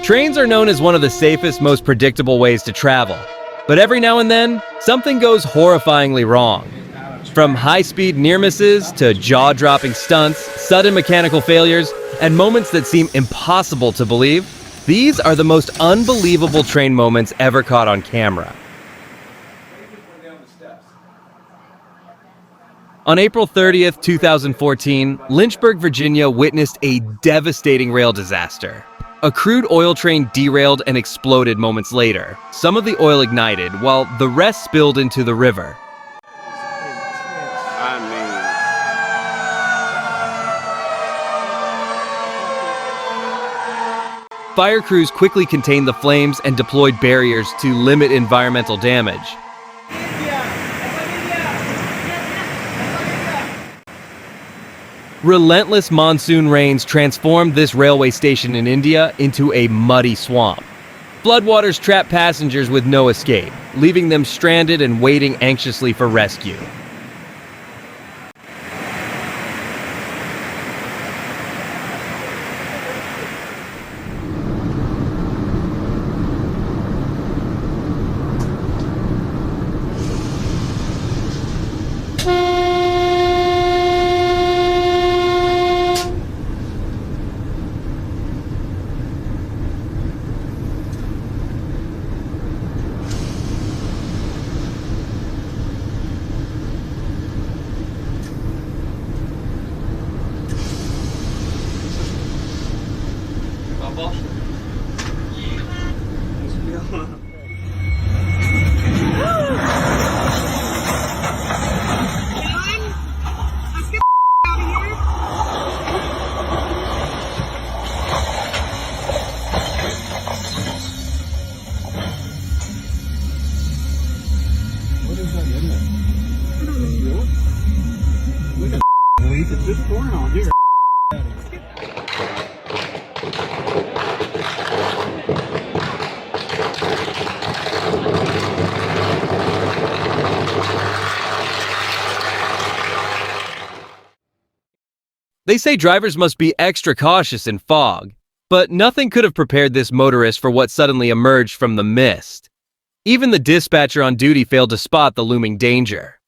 Trains are known as one of the safest, most predictable ways to travel. But every now and then, something goes horrifyingly wrong. From high-speed near misses to jaw-dropping stunts, sudden mechanical failures, and moments that seem impossible to believe, these are the most unbelievable train moments ever caught on camera. On April 30th, 2014, Lynchburg, Virginia witnessed a devastating rail disaster. A crude oil train derailed and exploded moments later. Some of the oil ignited, while the rest spilled into the river. Fire crews quickly contained the flames and deployed barriers to limit environmental damage. Relentless monsoon rains transformed this railway station in India into a muddy swamp. Floodwaters trapped passengers with no escape, leaving them stranded and waiting anxiously for rescue. They say drivers must be extra cautious in fog, but nothing could have prepared this motorist for what suddenly emerged from the mist. Even the dispatcher on duty failed to spot the looming danger.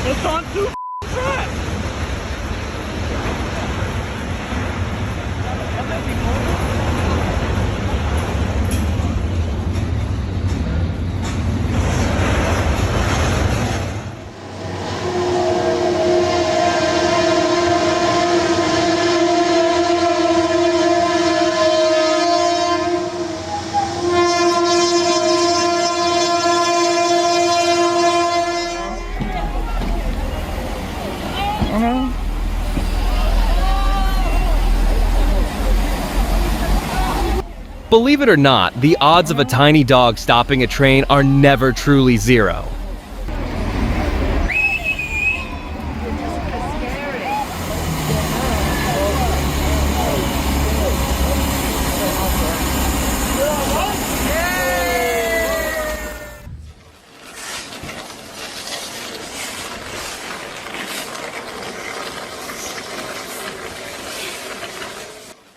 It's on two tracks. Believe it or not, the odds of a tiny dog stopping a train are never truly zero.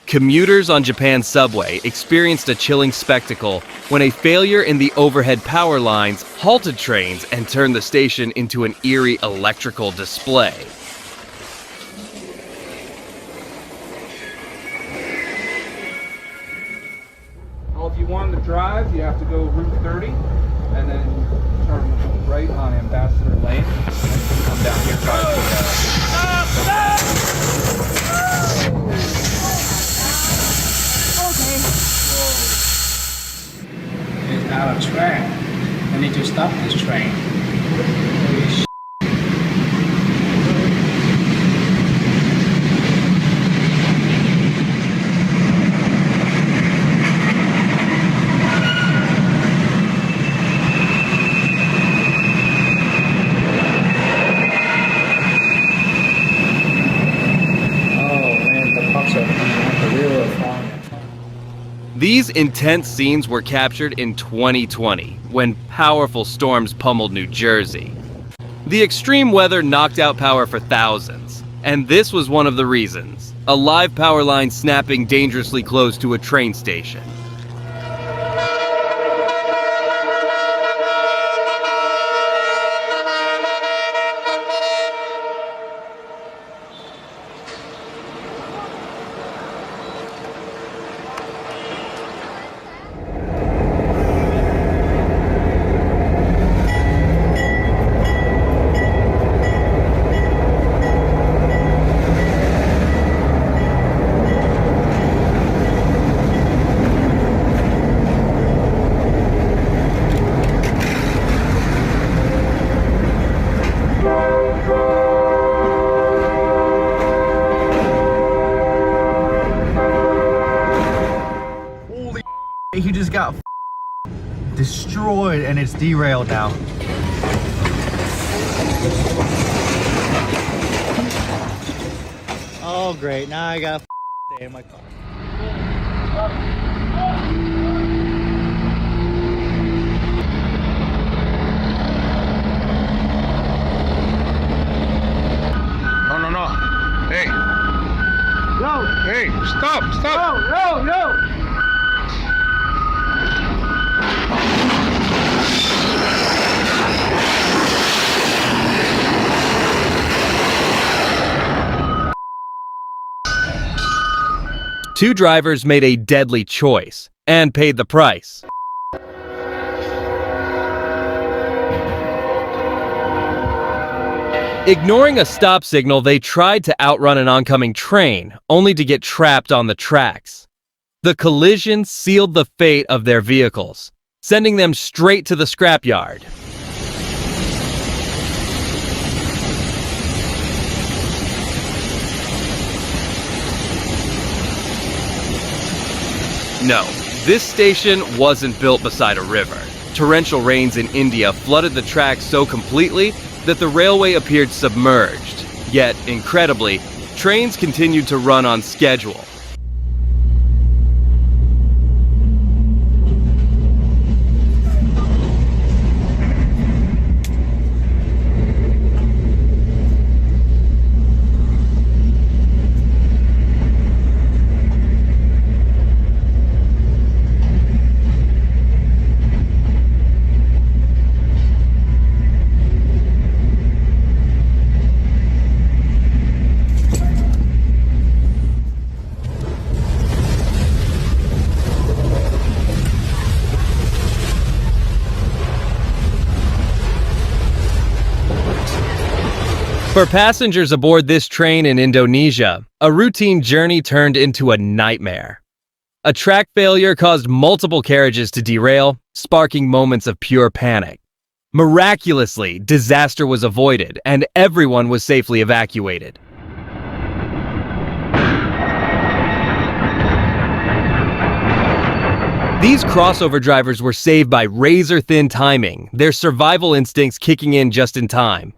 Commuters on Japan's subway experienced a chilling spectacle when a failure in the overhead power lines halted trains and turned the station into an eerie electrical display. Well, if you want to drive, you have to go Route 30 and then turn right on Ambassador Lane and come down here by It's out of track. I need to stop this train. These intense scenes were captured in 2020, when powerful storms pummeled New Jersey. The extreme weather knocked out power for thousands, and this was one of the reasons: a live power line snapping dangerously close to a train station. He just got destroyed and it's derailed now. Oh great, now I gotta stay in my car. No. Hey. No! Hey, stop. No! Two drivers made a deadly choice and paid the price. Ignoring a stop signal, they tried to outrun an oncoming train, only to get trapped on the tracks. The collision sealed the fate of their vehicles, sending them straight to the scrapyard. No, this station wasn't built beside a river. Torrential rains in India flooded the tracks so completely that the railway appeared submerged. Yet, incredibly, trains continued to run on schedule. For passengers aboard this train in Indonesia, a routine journey turned into a nightmare. A track failure caused multiple carriages to derail, sparking moments of pure panic. Miraculously, disaster was avoided, and everyone was safely evacuated. These crossover drivers were saved by razor-thin timing, their survival instincts kicking in just in time.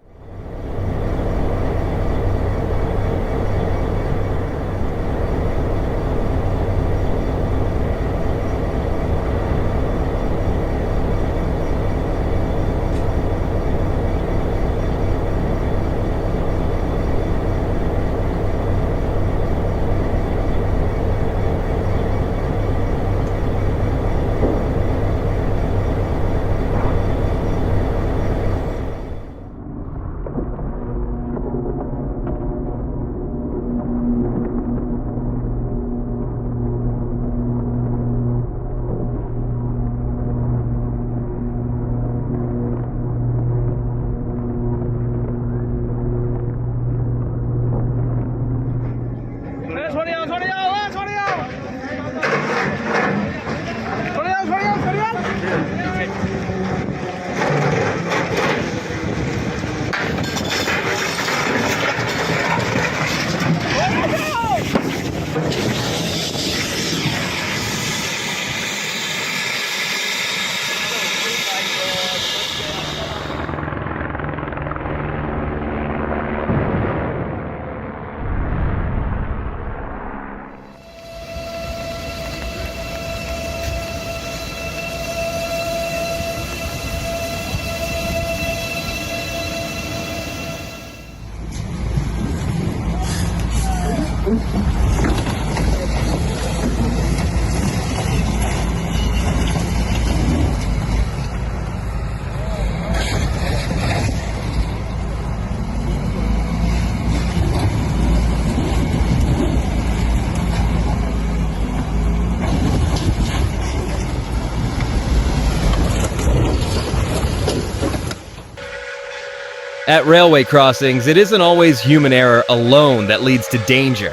At railway crossings, it isn't always human error alone that leads to danger.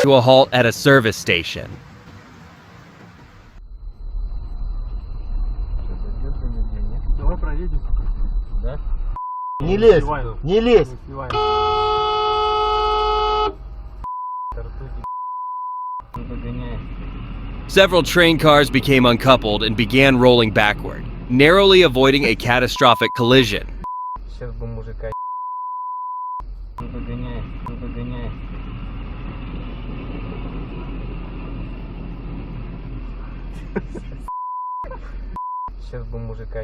To a halt at a service station. Не лезь, не лезь. Several train cars became uncoupled and began rolling backward, narrowly avoiding a catastrophic collision. Сейчас бы мужика догоняет, догоняет. Сейчас бы мужика.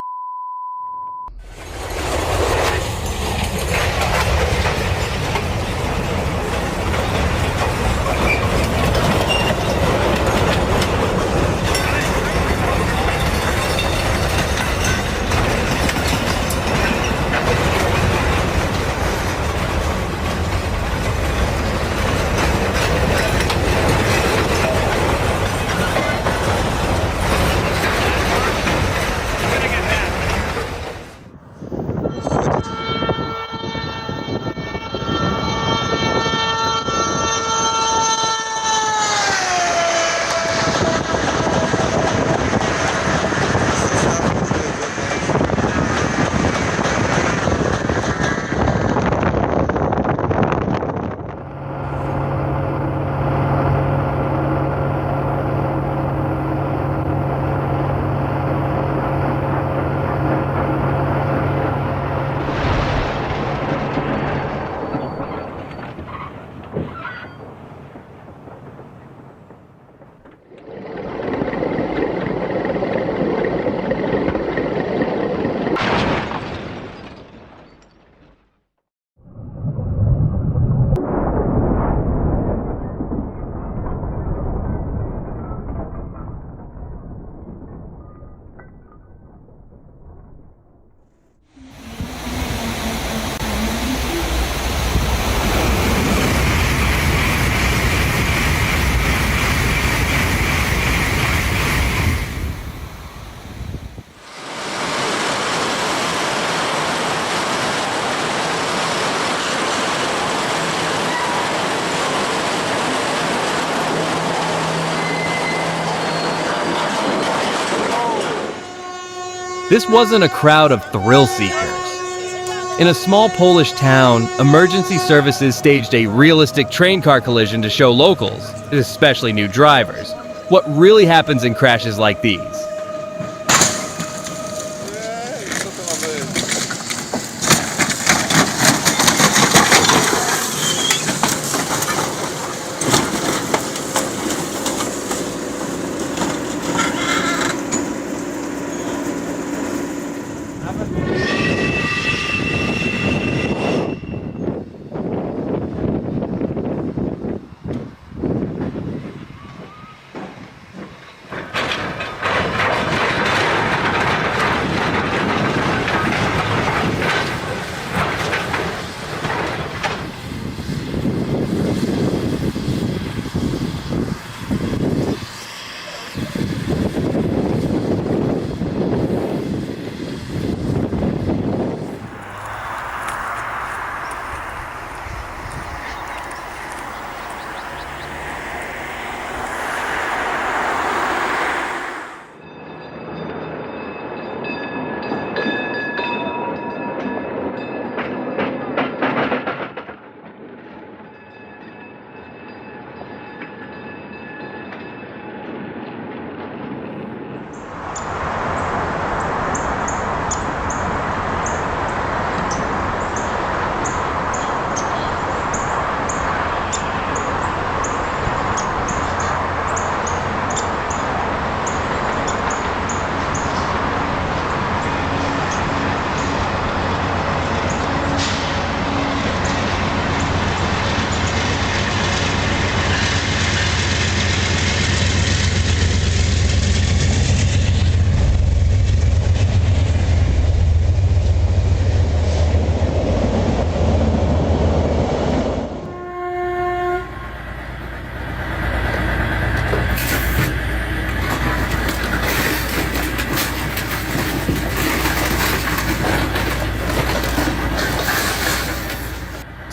This wasn't a crowd of thrill seekers. In a small Polish town, emergency services staged a realistic train car collision to show locals, especially new drivers, what really happens in crashes like these.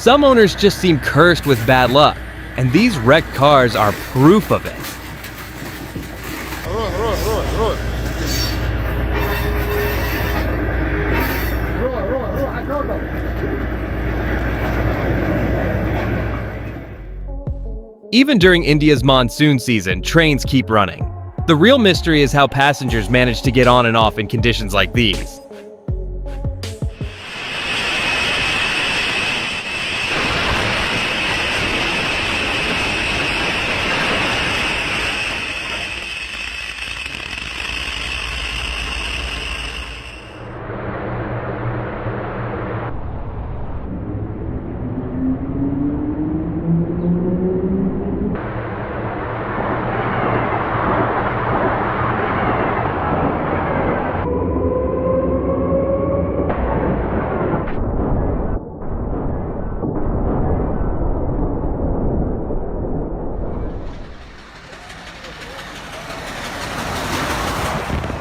Some owners just seem cursed with bad luck, and these wrecked cars are proof of it. Even during India's monsoon season, trains keep running. The real mystery is how passengers manage to get on and off in conditions like these.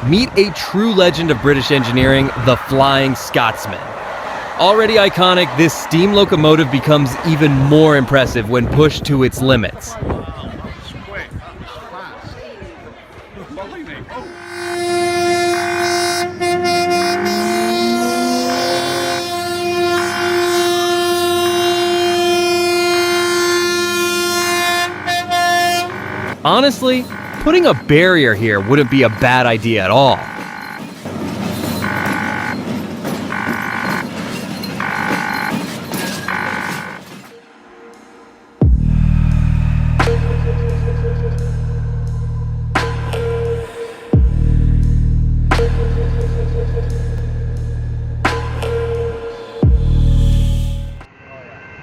Meet a true legend of British engineering, the Flying Scotsman. Already iconic, this steam locomotive becomes even more impressive when pushed to its limits. Honestly, putting a barrier here wouldn't be a bad idea at all.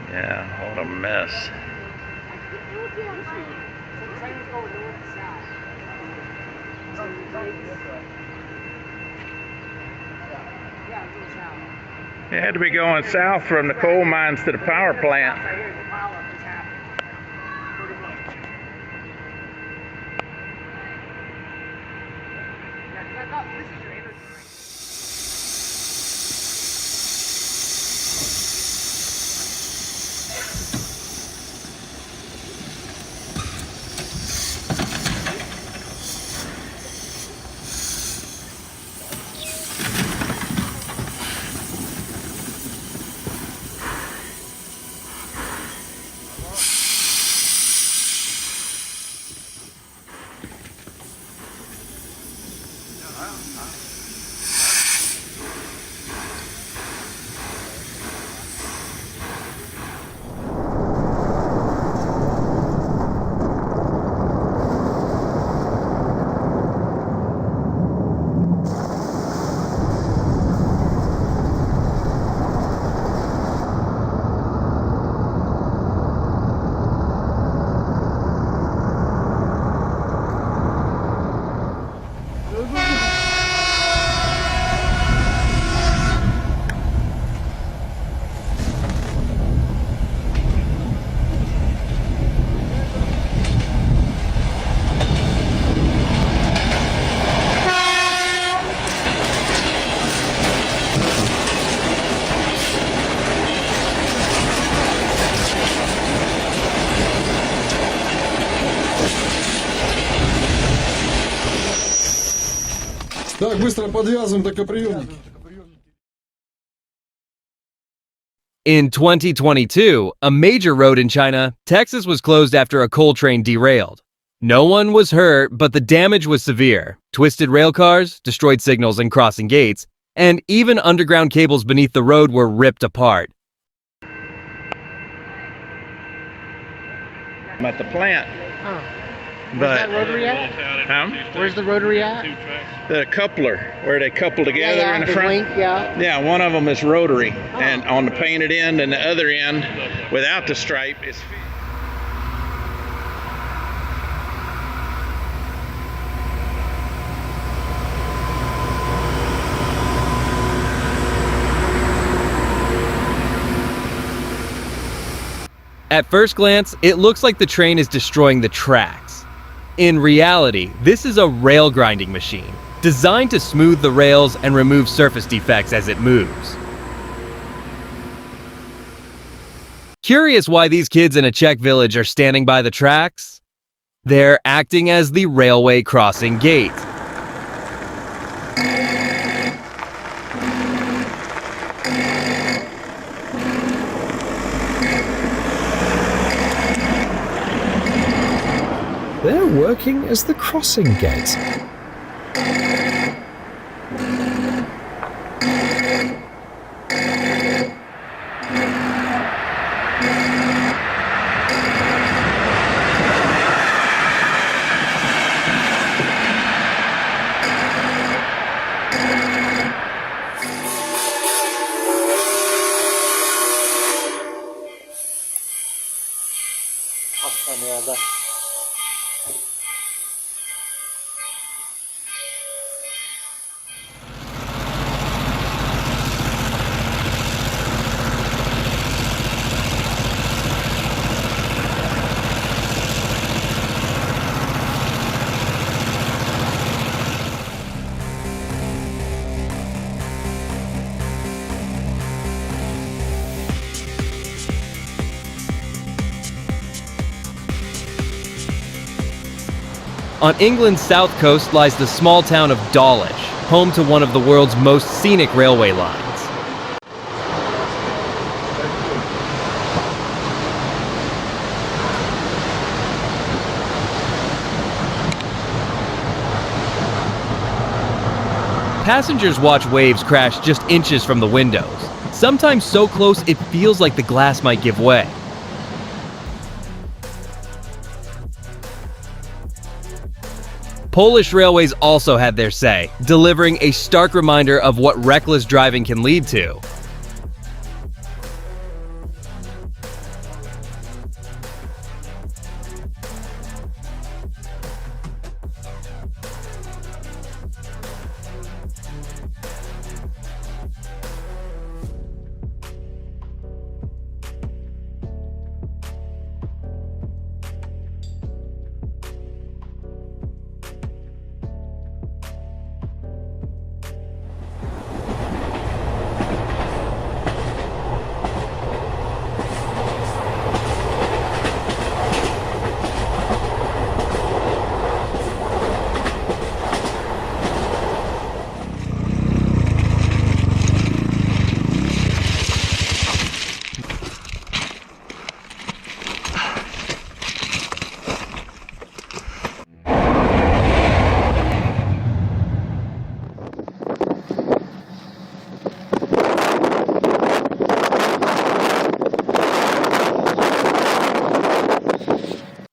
Yeah, what a mess. It had to be going south from the coal mines to the power plant. Так, быстро подвязываем токоприемники. In 2022, a major road in China, Texas was closed after a coal train derailed. No one was hurt, but the damage was severe. Twisted rail cars, destroyed signals and crossing gates, and even underground cables beneath the road were ripped apart. I'm at the plant. Where's that rotary at? Where's the rotary at? The coupler, where they couple together in the front. link, yeah. Yeah, one of them is rotary, and on the painted end, and the other end, without the stripe, is. At first glance, it looks like the train is destroying the tracks. In reality, this is a rail grinding machine, designed to smooth the rails and remove surface defects as it moves. Curious why these kids in a Czech village are standing by the tracks? They're acting as the railway crossing gate. They're working as the crossing gate. On England's south coast lies the small town of Dawlish, home to one of the world's most scenic railway lines. Passengers watch waves crash just inches from the windows, sometimes so close it feels like the glass might give way. Polish railways also had their say, delivering a stark reminder of what reckless driving can lead to.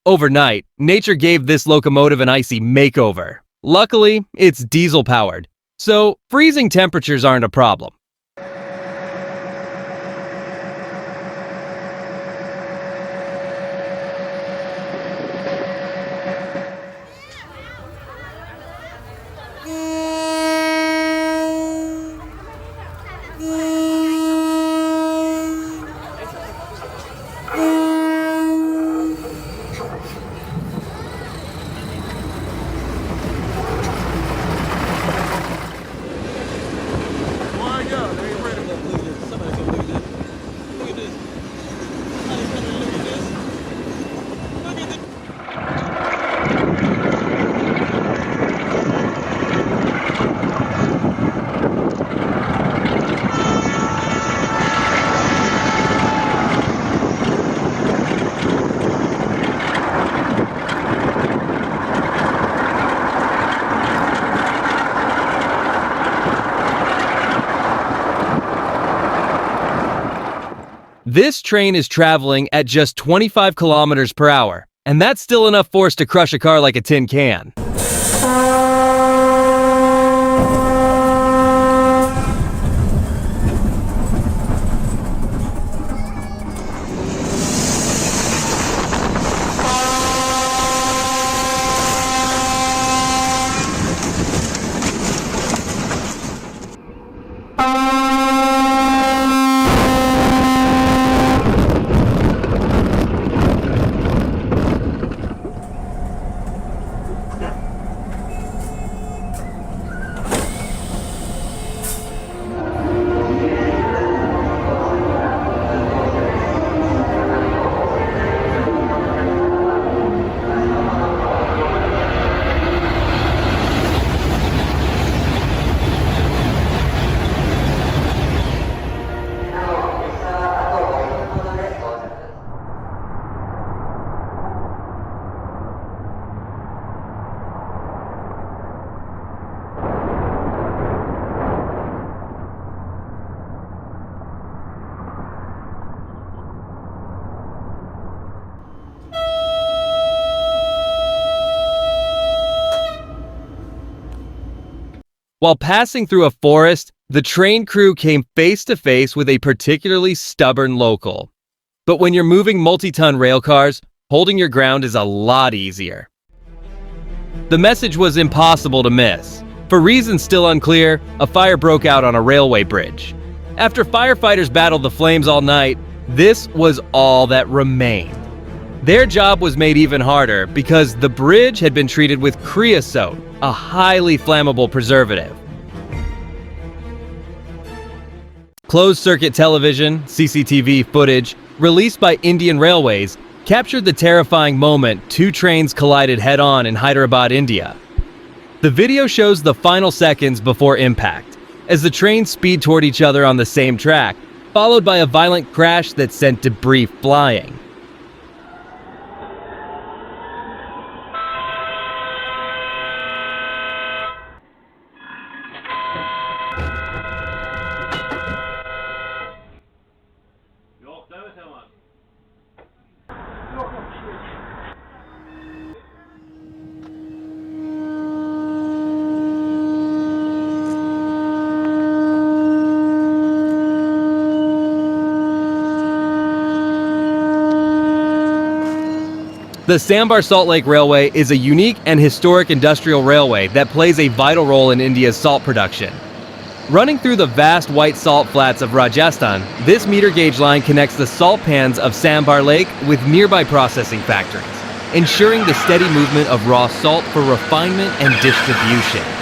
Overnight, nature gave this locomotive an icy makeover. Luckily, it's diesel-powered, so freezing temperatures aren't a problem. This train is traveling at just 25 kilometers per hour, and that's still enough force to crush a car like a tin can. While passing through a forest, the train crew came face to face with a particularly stubborn local. But when you're moving multi-ton rail cars, holding your ground is a lot easier. The message was impossible to miss. For reasons still unclear, a fire broke out on a railway bridge. After firefighters battled the flames all night, this was all that remained. Their job was made even harder because the bridge had been treated with creosote, a highly flammable preservative. Closed-circuit television, CCTV footage, released by Indian Railways, captured the terrifying moment two trains collided head-on in Hyderabad, India. The video shows the final seconds before impact, as the trains speed toward each other on the same track, followed by a violent crash that sent debris flying. The Sambar Salt Lake Railway is a unique and historic industrial railway that plays a vital role in India's salt production. Running through the vast white salt flats of Rajasthan, this meter gauge line connects the salt pans of Sambar Lake with nearby processing factories, ensuring the steady movement of raw salt for refinement and distribution.